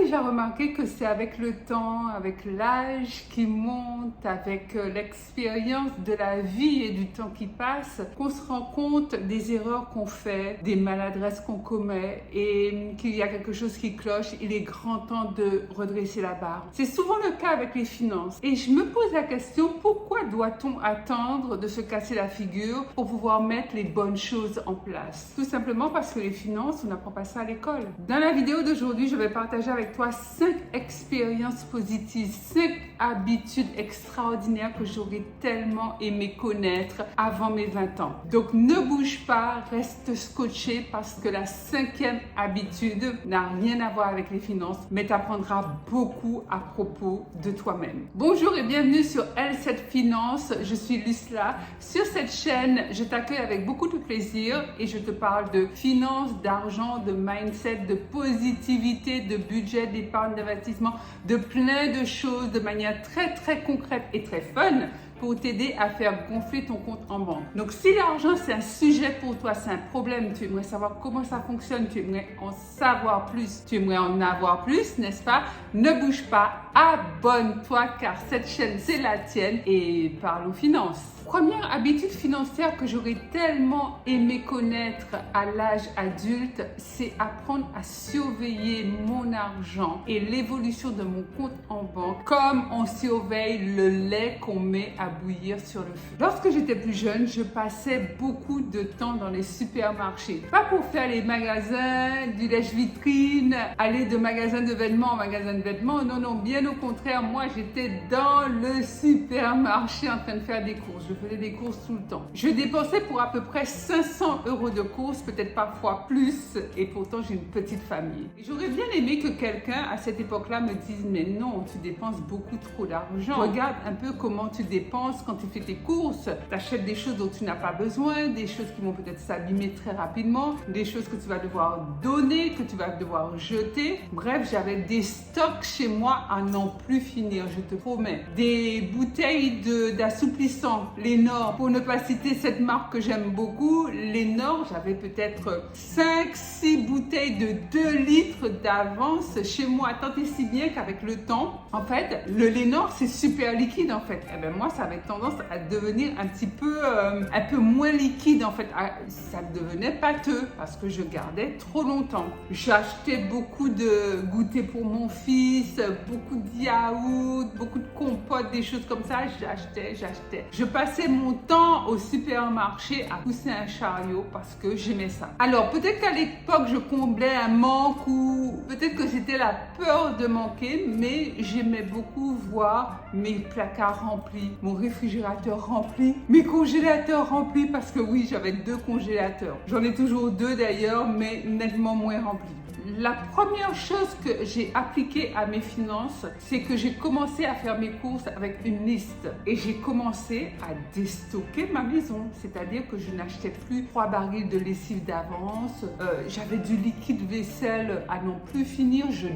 déjà remarqué que c'est avec le temps, avec l'âge qui monte, avec l'expérience de la vie et du temps qui passe, qu'on se rend compte des erreurs qu'on fait, des maladresses qu'on commet et qu'il y a quelque chose qui cloche. Il est grand temps de redresser la barre. C'est souvent le cas avec les finances. Et je me pose la question, pourquoi doit-on attendre de se casser la figure pour pouvoir mettre les bonnes choses en place? Tout simplement parce que les finances, on n'apprend pas ça à l'école. Dans la vidéo d'aujourd'hui, je vais partager avec toi 5 expériences positives, 5 habitudes extraordinaires que j'aurais tellement aimé connaître avant mes 20 ans. Donc ne bouge pas, reste scotché parce que la 5e habitude n'a rien à voir avec les finances, mais t'apprendras beaucoup à propos de toi-même. Bonjour et bienvenue sur L7 Finance, je suis Lucla. Sur cette chaîne, je t'accueille avec beaucoup de plaisir et je te parle de finances, d'argent, de mindset, de positivité, de budget, d'épargne, d'investissement, de plein de choses de manière très concrète et très fun pour t'aider à faire gonfler ton compte en banque. Donc si l'argent c'est un sujet pour toi, c'est un problème, tu aimerais savoir comment ça fonctionne, tu aimerais en savoir plus, tu aimerais en avoir plus, n'est-ce pas? Ne bouge pas, abonne-toi car cette chaîne c'est la tienne et parlons finances. Première habitude financière que j'aurais tellement aimé connaître à l'âge adulte, c'est apprendre à surveiller mon argent et l'évolution de mon compte en banque comme on surveille le lait qu'on met à bouillir sur le feu. Lorsque j'étais plus jeune, je passais beaucoup de temps dans les supermarchés. Pas pour faire les magasins, du lèche-vitrine, aller de magasin de vêtements en magasin de vêtements. Non, bien au contraire, moi j'étais dans le supermarché en train de faire des courses. Je faisais des courses tout le temps. Je dépensais pour à peu près 500 € de courses, peut-être parfois plus, et pourtant j'ai une petite famille. Et j'aurais bien aimé que quelqu'un à cette époque-là me dise mais non, tu dépenses beaucoup trop d'argent. Regarde un peu comment tu dépenses quand tu fais tes courses. Tu achètes des choses dont tu n'as pas besoin, des choses qui vont peut-être s'abîmer très rapidement, des choses que tu vas devoir donner, que tu vas devoir jeter. Bref, j'avais des stocks chez moi à n'en plus finir, je te promets. Des bouteilles d'assouplissant, Lénor, pour ne pas citer cette marque que j'aime beaucoup, Lénor, j'avais peut-être 5-6 bouteilles de 2 litres d'avance chez moi, tant et si bien qu'avec le temps, en fait, le Lénor c'est super liquide en fait. Et ben moi ça avait tendance à devenir un peu moins liquide en fait. Ça devenait pâteux parce que je gardais trop longtemps. J'achetais beaucoup de goûters pour mon fils, beaucoup de yaourts, beaucoup de compotes, des choses comme ça. J'achetais. Je passais mon temps au supermarché à pousser un chariot parce que j'aimais ça. Alors peut-être qu'à l'époque je comblais un manque ou peut-être que c'était la peur de manquer, mais j'aimais beaucoup voir mes placards remplis, mon réfrigérateur rempli, mes congélateurs remplis parce que oui, j'avais 2 congélateurs. J'en ai toujours 2 d'ailleurs, mais nettement moins remplis. La première chose que j'ai appliquée à mes finances, c'est que j'ai commencé à faire mes courses avec une liste et j'ai commencé à déstocker ma maison. C'est-à-dire que je n'achetais plus 3 barils de lessive d'avance. J'avais du liquide vaisselle à n'en plus finir. Je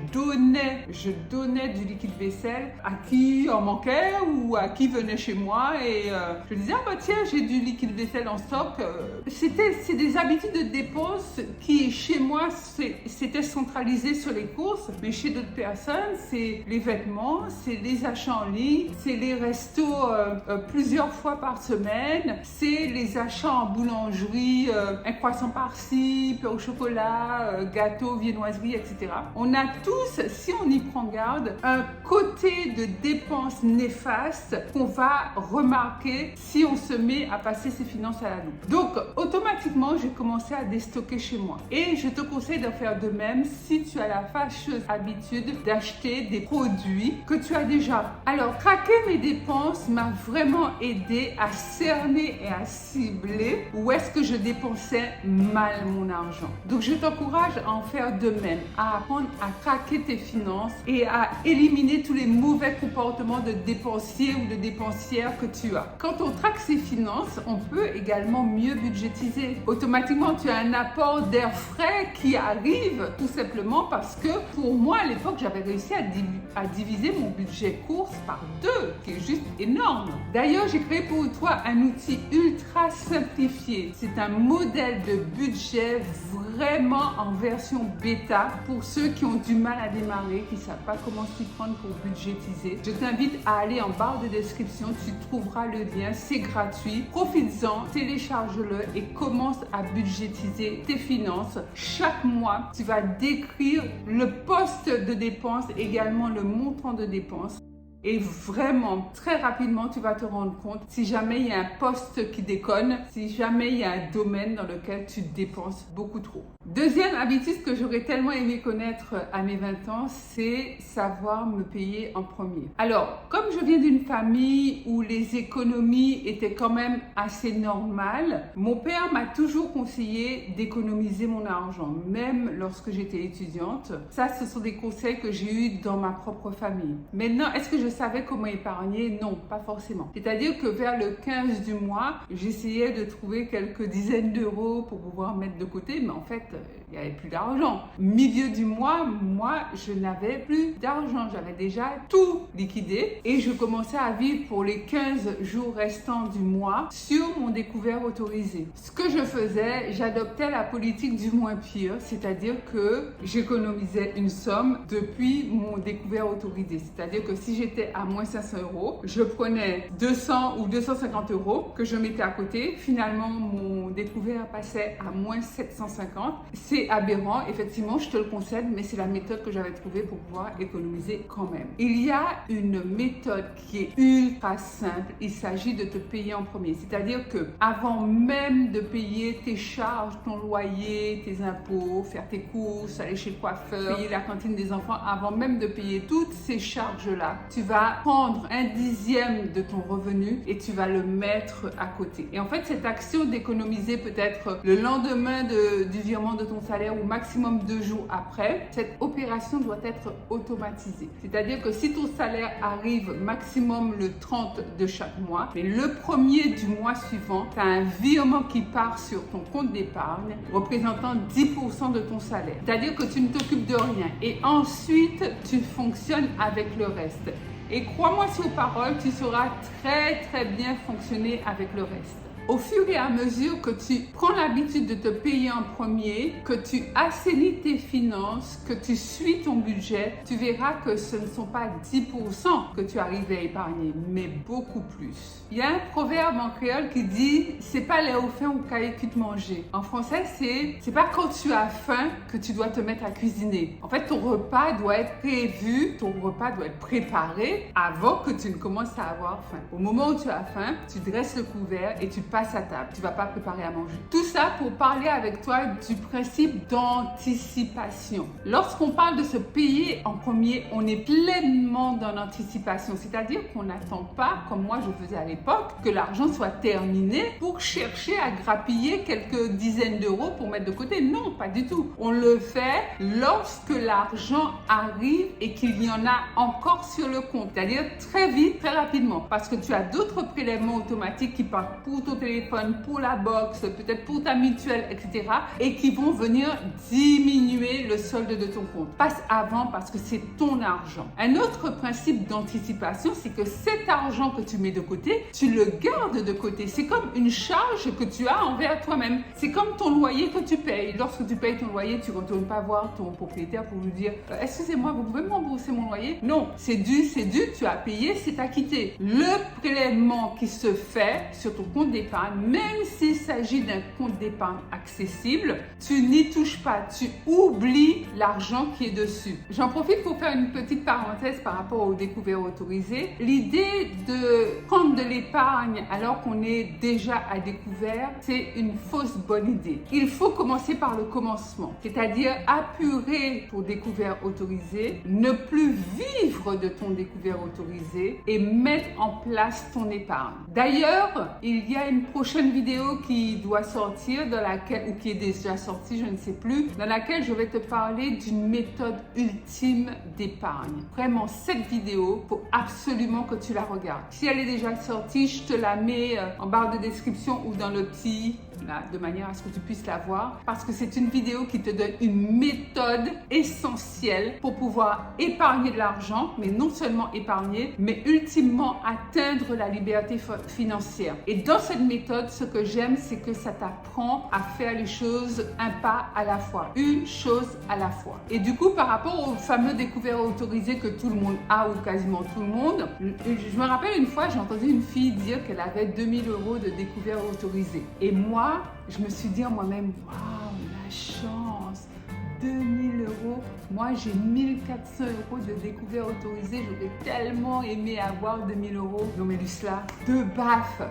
donnais du liquide vaisselle à qui en manquait ou à qui venait chez moi et je disais ah bah tiens j'ai du liquide vaisselle en stock. C'est des habitudes de dépenses qui chez moi c'était centralisé sur les courses, mais chez d'autres personnes, c'est les vêtements, c'est les achats en ligne, c'est les restos plusieurs fois par semaine, c'est les achats en boulangerie, un croissant par-ci, pain au chocolat, gâteau, viennoiserie, etc. On a tous, si on y prend garde, un côté de dépenses néfastes qu'on va remarquer si on se met à passer ses finances à la loupe. Donc, automatiquement, j'ai commencé à déstocker chez moi. Et je te conseille de faire de même si tu as la fâcheuse habitude d'acheter des produits que tu as déjà. Alors, traquer mes dépenses m'a vraiment aidé à cerner et à cibler où est-ce que je dépensais mal mon argent. Donc, je t'encourage à en faire de même, à apprendre à traquer tes finances et à éliminer tous les mauvais comportements de dépensier ou de dépensière que tu as. Quand on traque ses finances, on peut également mieux budgétiser. Automatiquement, tu as un apport d'air frais qui arrive tout simplement parce que pour moi, à l'époque, j'avais réussi à diviser mon budget course par 2, qui est juste énorme. D'ailleurs, j'ai créé pour toi un outil ultra simplifié. C'est un modèle de budget vraiment en version bêta pour ceux qui ont du mal à démarrer, qui ne savent pas comment s'y prendre pour budgétiser. Je t'invite à aller en barre de description, tu trouveras le lien, c'est gratuit. Profites-en, télécharge-le et commence à budgétiser tes finances. Chaque mois, tu vas décrire le poste de dépense, également le montant de dépense. Et vraiment, très rapidement, tu vas te rendre compte si jamais il y a un poste qui déconne, si jamais il y a un domaine dans lequel tu dépenses beaucoup trop. Deuxième habitude que j'aurais tellement aimé connaître à mes 20 ans, c'est savoir me payer en premier. Alors, comme je viens d'une famille où les économies étaient quand même assez normales, mon père m'a toujours conseillé d'économiser mon argent, même lorsque j'étais étudiante. Ça, ce sont des conseils que j'ai eus dans ma propre famille. Maintenant, est-ce que je savais comment épargner? Non, pas forcément. C'est-à-dire que vers le 15 du mois, j'essayais de trouver quelques dizaines d'euros pour pouvoir mettre de côté, mais en fait, il n'y avait plus d'argent. Milieu du mois, moi, je n'avais plus d'argent. J'avais déjà tout liquidé et je commençais à vivre pour les 15 jours restants du mois sur mon découvert autorisé. Ce que je faisais, j'adoptais la politique du moins pire, c'est-à-dire que j'économisais une somme depuis mon découvert autorisé. C'est-à-dire que si j'étais à moins 500 euros, je prenais 200 ou 250 euros que je mettais à côté. Finalement, mon découvert passait à moins 750. C'est aberrant, effectivement, je te le concède, mais c'est la méthode que j'avais trouvée pour pouvoir économiser quand même. Il y a une méthode qui est ultra simple. Il s'agit de te payer en premier. C'est-à-dire que avant même de payer tes charges, ton loyer, tes impôts, faire tes courses, aller chez le coiffeur, payer la cantine des enfants, avant même de payer toutes ces charges-là, tu vas prendre 1/10 de ton revenu et tu vas le mettre à côté. Et en fait, cette action d'économiser peut-être le lendemain du virement de ton salaire ou maximum 2 jours après, cette opération doit être automatisée. C'est-à-dire que si ton salaire arrive maximum le 30 de chaque mois, mais le 1er du mois suivant, tu as un virement qui part sur ton compte d'épargne représentant 10% de ton salaire. C'est-à-dire que tu ne t'occupes de rien et ensuite tu fonctionnes avec le reste. Et crois-moi sur parole, tu sauras très bien fonctionner avec le reste. Au fur et à mesure que tu prends l'habitude de te payer en premier, que tu assainis tes finances, que tu suis ton budget, tu verras que ce ne sont pas 10% que tu arrives à épargner, mais beaucoup plus. Il y a un proverbe en créole qui dit « c'est pas les au faim ou cahier qui te manger ». En français, c'est pas quand tu as faim que tu dois te mettre à cuisiner. En fait, ton repas doit être prévu, ton repas doit être préparé avant que tu ne commences à avoir faim. Au moment où tu as faim, tu dresses le couvert et tu passes à table. Tu vas pas préparer à manger. Tout ça pour parler avec toi du principe d'anticipation. Lorsqu'on parle de se payer en premier, on est pleinement dans l'anticipation. C'est-à-dire qu'on n'attend pas, comme moi je faisais à l'époque, que l'argent soit terminé pour chercher à grappiller quelques dizaines d'euros pour mettre de côté. Non, pas du tout. On le fait lorsque l'argent arrive et qu'il y en a encore sur le compte. C'est-à-dire très vite, très rapidement. Parce que tu as d'autres prélèvements automatiques qui partent pour ton téléphone, pour la box, peut-être pour ta mutuelle, etc. et qui vont venir diminuer le solde de ton compte. Passe avant parce que c'est ton argent. Un autre principe d'anticipation, c'est que cet argent que tu mets de côté, tu le gardes de côté. C'est comme une charge que tu as envers toi-même. C'est comme ton loyer que tu payes. Lorsque tu payes ton loyer, tu ne retournes pas voir ton propriétaire pour lui dire « Excusez-moi, vous pouvez me rembourser mon loyer ?» Non, c'est dû, tu as payé, c'est acquitté. Le prélèvement qui se fait sur ton compte d'épargne, même s'il s'agit d'un compte d'épargne accessible, tu n'y touches pas, tu oublies l'argent qui est dessus. J'en profite pour faire une petite parenthèse par rapport au découvert autorisé. L'idée de prendre de l'épargne alors qu'on est déjà à découvert, c'est une fausse bonne idée. Il faut commencer par le commencement, c'est-à-dire apurer ton découvert autorisé, ne plus vivre de ton découvert autorisé et mettre en place ton épargne. D'ailleurs, il y a une prochaine vidéo qui doit sortir, ou qui est déjà sortie, je ne sais plus, dans laquelle je vais te parler d'une méthode ultime d'épargne. Vraiment, cette vidéo, il faut absolument que tu la regardes. Si elle est déjà sortie, je te la mets en barre de description ou dans le petit là, de manière à ce que tu puisses la voir, parce que c'est une vidéo qui te donne une méthode essentielle pour pouvoir épargner de l'argent, mais non seulement épargner, mais ultimement atteindre la liberté financière. Et dans cette méthode, ce que j'aime, c'est que ça t'apprend à faire les choses un pas à la fois, une chose à la fois. Et du coup, par rapport au fameux découvert autorisé que tout le monde a, ou quasiment tout le monde, je me rappelle une fois, j'ai entendu une fille dire qu'elle avait 2000 € de découvert autorisé. Et moi, je me suis dit en moi-même, waouh, la chance, 2000 €. Moi, j'ai 1400 € de découvert autorisé. J'aurais tellement aimé avoir 2000 €. Non, mais Lucela, deux baffes.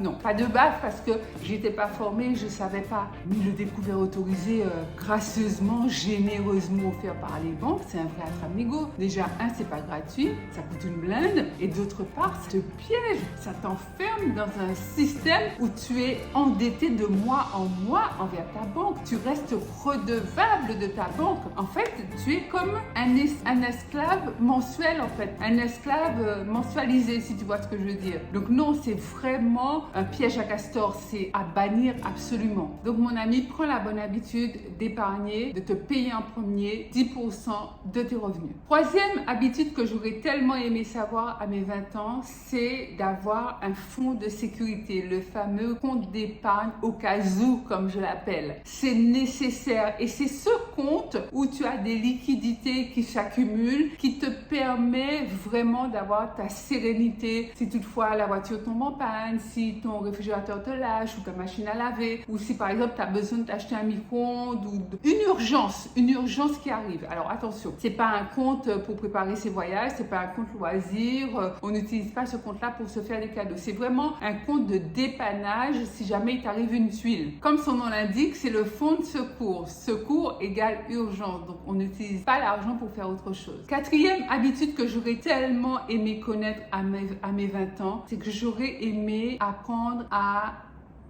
Non, pas deux baffes parce que j'étais pas formée, je savais pas. Mais le découvert autorisé, gracieusement, généreusement offert par les banques, c'est un vrai attrape-nigo. Déjà, c'est pas gratuit, ça coûte une blinde. Et d'autre part, ça te piège, ça t'enferme dans un système où tu es endetté de mois en mois envers ta banque. Tu restes redevable de ta banque. En fait, tu es comme un esclave mensuel, en fait. Un esclave mensualisé, si tu vois ce que je veux dire. Donc non, c'est vraiment un piège à castor. C'est à bannir absolument. Donc mon ami, prends la bonne habitude d'épargner, de te payer en premier 10% de tes revenus. Troisième habitude que j'aurais tellement aimé savoir à mes 20 ans, c'est d'avoir un fonds de sécurité, le fameux compte d'épargne au cas où, comme je l'appelle. C'est nécessaire et c'est ce compte où tu as des liquidités qui s'accumulent, qui te permet vraiment d'avoir ta sérénité. Si toutefois la voiture tombe en panne, si ton réfrigérateur te lâche ou ta machine à laver, ou si par exemple tu as besoin de t'acheter un micro-ondes ou une urgence qui arrive. Alors attention, c'est pas un compte pour préparer ses voyages, c'est pas un compte loisir, on n'utilise pas ce compte-là pour se faire des cadeaux. C'est vraiment un compte de dépannage si jamais il t'arrive une tuile. Comme son nom l'indique, c'est le fonds de secours. Secours égale urgence. Donc, on n'utilise pas l'argent pour faire autre chose. Quatrième habitude que j'aurais tellement aimé connaître à mes 20 ans, c'est que j'aurais aimé apprendre à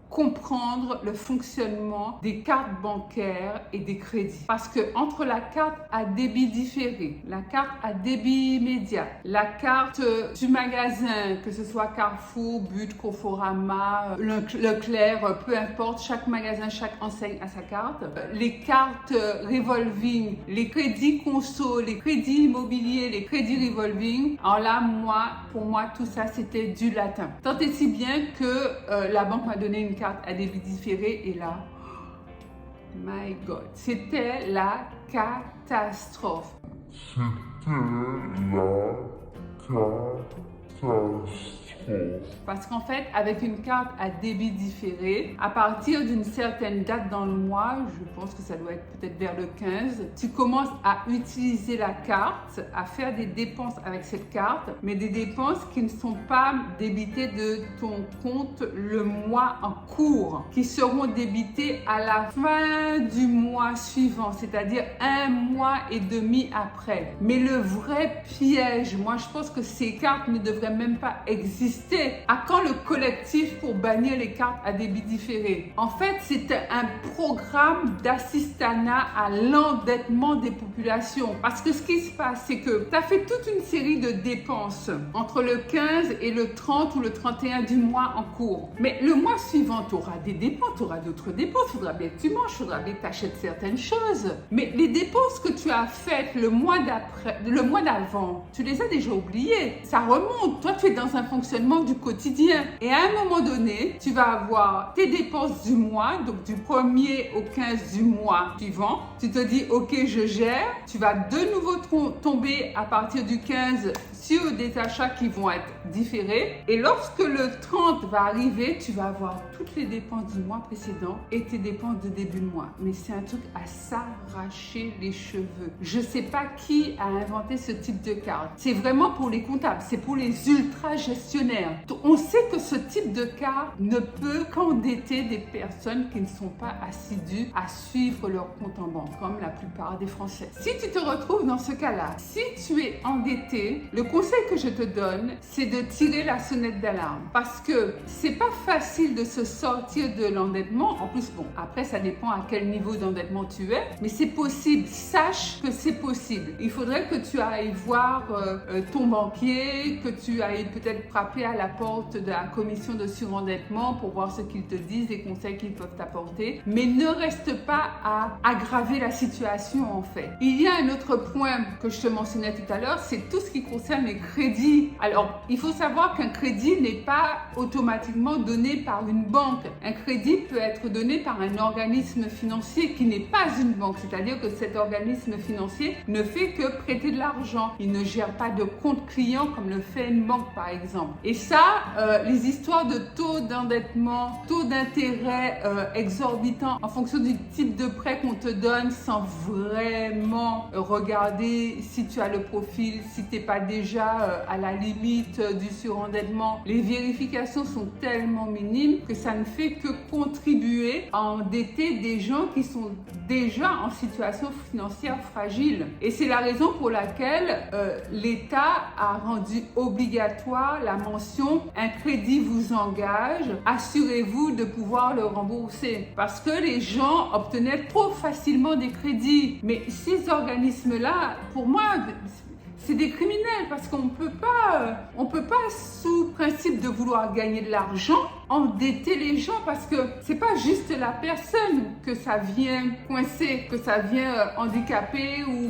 comprendre le fonctionnement des cartes bancaires et des crédits. Parce que entre la carte à débit différé, la carte à débit immédiat, la carte du magasin, que ce soit Carrefour, But, Conforama, Leclerc, peu importe, chaque magasin, chaque enseigne a sa carte, les cartes revolving, les crédits conso, les crédits immobiliers, les crédits revolving, alors là, pour moi, tout ça, c'était du latin. Tant et si bien que la banque m'a donné une carte à débit différé et là, my God, c'était la catastrophe. Parce qu'en fait, avec une carte à débit différé, à partir d'une certaine date dans le mois, je pense que ça doit être peut-être vers le 15, tu commences à utiliser la carte, à faire des dépenses avec cette carte, mais des dépenses qui ne sont pas débitées de ton compte le mois en cours, qui seront débitées à la fin du mois suivant, c'est-à-dire 1 mois et demi après. Mais le vrai piège, moi je pense que ces cartes ne devraient même pas exister. À quand le collectif pour bannir les cartes à débit différé? En fait, c'était un programme d'assistanat à l'endettement des populations. Parce que ce qui se passe, c'est que tu as fait toute une série de dépenses entre le 15 et le 30 ou le 31 du mois en cours. Mais le mois suivant, tu auras des dépenses, tu auras d'autres dépenses. Il faudra bien que tu manges, il faudra bien que tu achètes certaines choses. Mais les dépenses que tu as faites le mois d'avant, tu les as déjà oubliées. Ça remonte. Toi, tu es dans un fonctionnement du quotidien. Et à un moment donné, tu vas avoir tes dépenses du mois, donc du 1er au 15 du mois suivant. Tu te dis, ok, je gère. Tu vas de nouveau tomber à partir du 15 sur des achats qui vont être différés. Et lorsque le 30 va arriver, tu vas avoir toutes les dépenses du mois précédent et tes dépenses de début de mois. Mais c'est un truc à s'arracher les cheveux. Je ne sais pas qui a inventé ce type de carte. C'est vraiment pour les comptables, c'est pour les ultra gestionnaires. On sait que ce type de carte ne peut qu'endetter des personnes qui ne sont pas assidues à suivre leur compte en banque, comme la plupart des Français. Si tu te retrouves dans ce cas-là, si tu es endetté, le conseil que je te donne, c'est de tirer la sonnette d'alarme. Parce que c'est pas facile de se sortir de l'endettement. En plus, bon, après, ça dépend à quel niveau d'endettement tu es, mais c'est possible. Sache que c'est possible. Il faudrait que tu ailles voir ton banquier, que tu ailles peut-être frapper frapper à la porte de la commission de surendettement pour voir ce qu'ils te disent, les conseils qu'ils peuvent t'apporter, mais ne reste pas à aggraver la situation en fait. Il y a un autre point que je te mentionnais tout à l'heure, c'est tout ce qui concerne les crédits. Alors, il faut savoir qu'un crédit n'est pas automatiquement donné par une banque. Un crédit peut être donné par un organisme financier qui n'est pas une banque, c'est-à-dire que cet organisme financier ne fait que prêter de l'argent. Il ne gère pas de compte client comme le fait une banque par exemple. Et ça, les histoires de taux d'endettement, taux d'intérêt exorbitants en fonction du type de prêt qu'on te donne sans vraiment regarder si tu as le profil, si tu n'es pas déjà à la limite du surendettement. Les vérifications sont tellement minimes que ça ne fait que contribuer à endetter des gens qui sont déjà en situation financière fragile. Et c'est la raison pour laquelle l'État a rendu obligatoire la mention « Un crédit vous engage, assurez-vous de pouvoir le rembourser ». Parce que les gens obtenaient trop facilement des crédits. Mais ces organismes-là, pour moi, c'est des criminels parce qu'on peut pas, sous principe de vouloir gagner de l'argent, endetter les gens parce que c'est pas juste la personne que ça vient coincer, que ça vient handicaper ou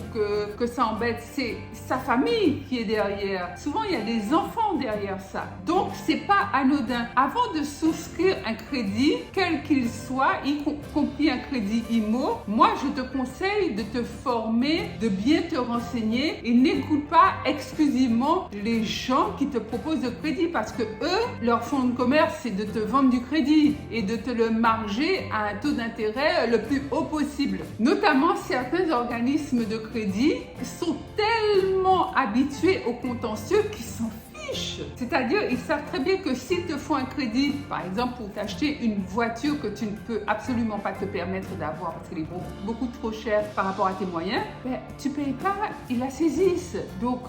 que ça embête, c'est sa famille qui est derrière. Souvent, il y a des enfants derrière ça. Donc, c'est pas anodin. Avant de souscrire un crédit, quel qu'il soit, y compris un crédit IMO, moi, je te conseille de te former, de bien te renseigner et n'écoute pas exclusivement les gens qui te proposent le crédit parce que eux, leur fonds de commerce, c'est de te vendre du crédit et de te le marger à un taux d'intérêt le plus haut possible. Notamment, certains organismes de crédit sont tellement habitués au contentieux qu'ils s'en fichent. C'est-à-dire, ils savent très bien que s'ils te font un crédit, par exemple pour t'acheter une voiture que tu ne peux absolument pas te permettre d'avoir parce qu'elle est beaucoup trop chère par rapport à tes moyens, ben, tu ne payes pas, ils la saisissent. Donc,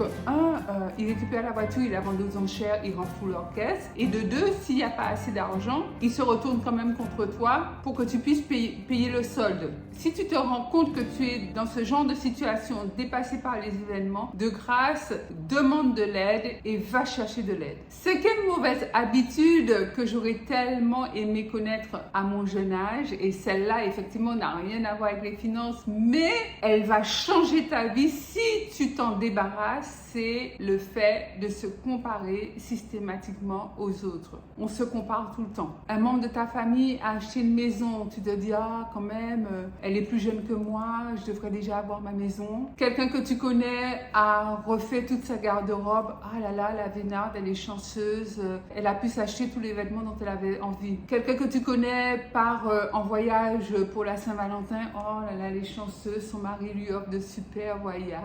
ils récupèrent la voiture, ils la vendent aux enchères, ils renflouent leur caisse. Et de deux, s'il n'y a pas assez d'argent, ils se retournent quand même contre toi pour que tu puisses payer le solde. Si tu te rends compte que tu es dans ce genre de situation, dépassé par les événements, de grâce, demande de l'aide et va chercher de l'aide. C'est quelle mauvaise habitude que j'aurais tellement aimé connaître à mon jeune âge, et celle-là, effectivement, n'a rien à voir avec les finances, mais elle va changer ta vie si tu t'en débarrasses, c'est le fait de se comparer systématiquement aux autres. On se compare tout le temps. Un membre de ta famille a acheté une maison, tu te dis « Ah, quand même, elle est plus jeune que moi, je devrais déjà avoir ma maison. » Quelqu'un que tu connais a refait toute sa garde-robe. « Ah là là, la Vénarde, elle est chanceuse, elle a pu s'acheter tous les vêtements dont elle avait envie. » Quelqu'un que tu connais part en voyage pour la Saint-Valentin. « Oh là là, elle est chanceuse, son mari lui offre de super voyages. »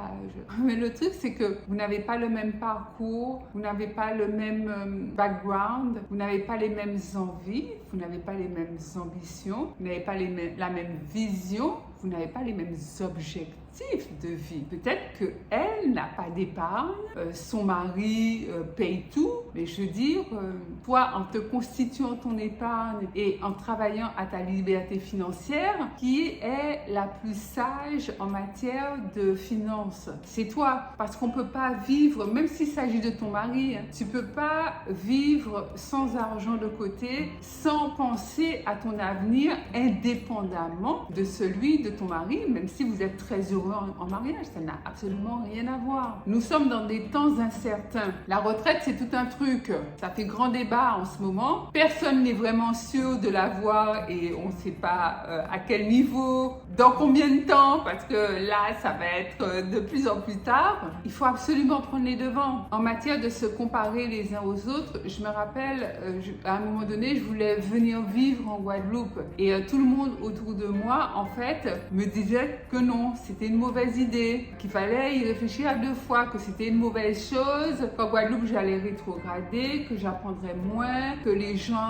Mais le truc, c'est que vous n'avez pas le même parcours, vous n'avez pas le même background, vous n'avez pas les mêmes envies, vous n'avez pas les mêmes ambitions, vous n'avez pas la même vision, vous n'avez pas les mêmes objectifs de vie. Peut-être qu'elle n'a pas d'épargne, son mari paye tout, mais je veux dire, toi, en te constituant ton épargne et en travaillant à ta liberté financière, qui est la plus sage en matière de finances? C'est toi, parce qu'on ne peut pas vivre, même s'il s'agit de ton mari, tu ne peux pas vivre sans argent de côté, sans penser à ton avenir indépendamment de celui de ton mari, même si vous êtes très heureux en mariage, ça n'a absolument rien à voir. Nous sommes dans des temps incertains. La retraite, c'est tout un truc. Ça fait grand débat en ce moment. Personne n'est vraiment sûr de l'avoir et on ne sait pas à quel niveau, dans combien de temps, parce que là, ça va être de plus en plus tard. Il faut absolument prendre les devants. En matière de se comparer les uns aux autres, je me rappelle, à un moment donné, je voulais venir vivre en Guadeloupe et tout le monde autour de moi, en fait, me disait que non, c'était une mauvaise idée, qu'il fallait y réfléchir à deux fois, que c'était une mauvaise chose, qu'en Guadeloupe j'allais rétrograder, que j'apprendrais moins, que les gens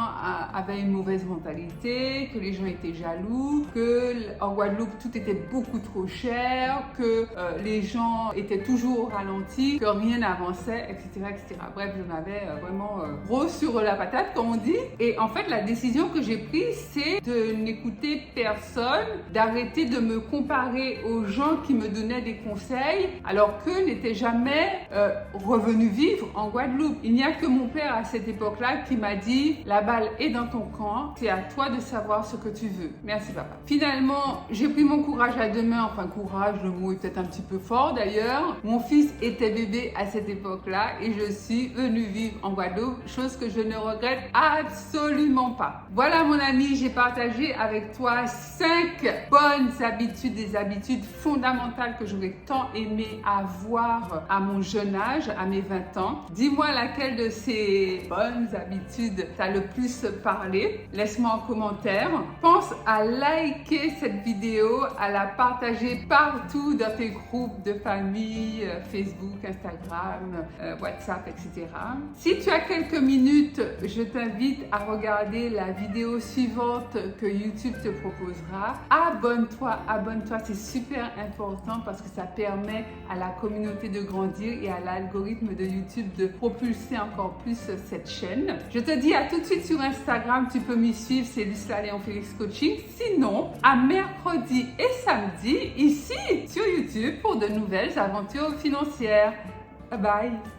avaient une mauvaise mentalité, que les gens étaient jaloux, que en Guadeloupe tout était beaucoup trop cher, que les gens étaient toujours au ralenti, que rien n'avançait, etc., etc. Bref, j'en avais vraiment gros sur la patate, comme on dit. Et en fait, la décision que j'ai prise, c'est de n'écouter personne, d'arrêter de me comparer aux gens gens qui me donnaient des conseils alors qu'eux n'étaient jamais revenus vivre en Guadeloupe. Il n'y a que mon père à cette époque-là qui m'a dit « La balle est dans ton camp, c'est à toi de savoir ce que tu veux. » Merci papa. Finalement, j'ai pris mon courage à deux mains. Enfin, courage, le mot est peut-être un petit peu fort d'ailleurs. Mon fils était bébé à cette époque-là et je suis venue vivre en Guadeloupe, chose que je ne regrette absolument pas. Voilà mon ami, j'ai partagé avec toi 5 bonnes habitudes, des habitudes fondamentales que j'aurais tant aimé avoir à mon jeune âge, à mes 20 ans. Dis-moi laquelle de ces bonnes habitudes t'a le plus parlé. Laisse-moi en commentaire. Pense à liker cette vidéo, à la partager partout dans tes groupes de famille, Facebook, Instagram, WhatsApp, etc. Si tu as quelques minutes, je t'invite à regarder la vidéo suivante que YouTube te proposera. Abonne-toi, c'est super important parce que ça permet à la communauté de grandir et à l'algorithme de YouTube de propulser encore plus cette chaîne. Je te dis à tout de suite sur Instagram, tu peux m'y suivre, c'est Lucilla Léon Félix Coaching. Sinon, à mercredi et samedi, ici sur YouTube pour de nouvelles aventures financières. Bye bye!